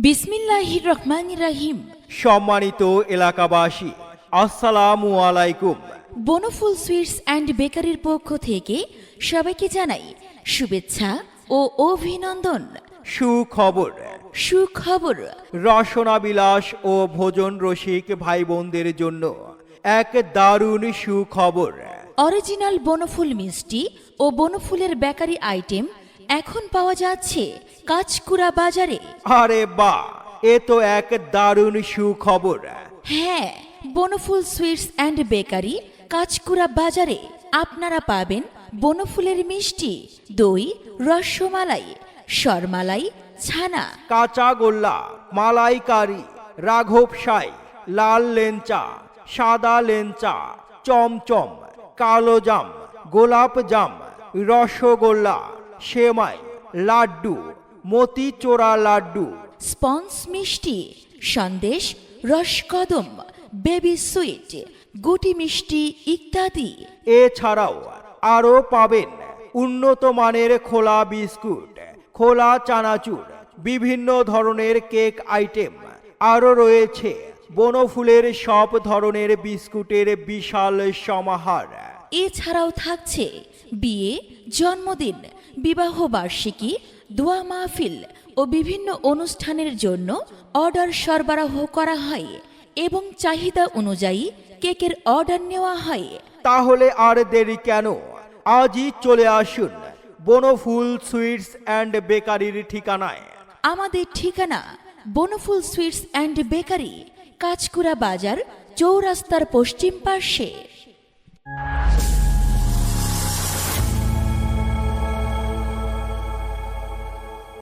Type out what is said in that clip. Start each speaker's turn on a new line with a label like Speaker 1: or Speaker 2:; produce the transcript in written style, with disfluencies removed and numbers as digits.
Speaker 1: বিসমিল্লাহির রহমানির রহিম।
Speaker 2: সম্মানিত এলাকাবাসী, আসসালামু আলাইকুম।
Speaker 1: বনফুল সুইটস অ্যান্ড বেকারির পক্ষ থেকে সবাইকে জানাই শুভেচ্ছা ও অভিনন্দন।
Speaker 2: সুখবর,
Speaker 1: সুখবর,
Speaker 2: রসনাবিলাস ও ভোজন রসিক ভাই বোনদের জন্য এক দারুণ সুখবর।
Speaker 1: অরিজিনাল বনফুল মিষ্টি ও বনফুলের বেকারি আইটেম এখন পাওয়া যাচ্ছে কাঁচকুড়া বাজারে।
Speaker 2: আরে বাহ, এ তো এক দারুণ সুখবর।
Speaker 1: হ্যাঁ, বনফুল সুইটস অ্যান্ড বেকারি কাঁচকুড়া বাজারে আপনারা পাবেন বনফুলের মিষ্টি, দই, রসমালাই, সরমালাই, ছানা,
Speaker 2: কাঁচা গোল্লা, মালাইকারি, রাঘব সাই, লাল লেঞ্চা, সাদা লেঞ্চা, চমচম, কালো জাম, গোলাপ জাম, রসগোল্লা, সেমাই, লাড্ডু, মতিচোরা লাড্ডু,
Speaker 1: স্পঞ্জ মিষ্টি, সন্দেশ, রসকদম, বেবি সুইট, গুটি মিষ্টি ইত্যাদি।
Speaker 2: এছাড়াও আরও পাবেন উন্নত মানের খোলা বিস্কুট, খোলা চানাচুর, বিভিন্ন ধরনের কেক আইটেম। আরও রয়েছে বনফুলের সব ধরনের বিস্কুটের বিশাল সমাহার।
Speaker 1: এছাড়াও থাকছে বিয়ে, জন্মদিন, বিবাহ বার্ষিকী, দোয়া মাহফিল ও বিভিন্ন অনুষ্ঠানের জন্য অর্ডার সরবরাহ করা হয় এবং চাহিদা অনুযায়ী কেকের অর্ডার নেওয়া হয়।
Speaker 2: তাহলে আর দেরি কেন, আজই চলে আসুন বনফুল সুইটস অ্যান্ড বেকারির ঠিকানায়।
Speaker 1: আমাদের ঠিকানা বনফুল সুইটস অ্যান্ড বেকারি, কাঁচকুড়া বাজার, চৌরাস্তার পশ্চিম পার্শ্বে।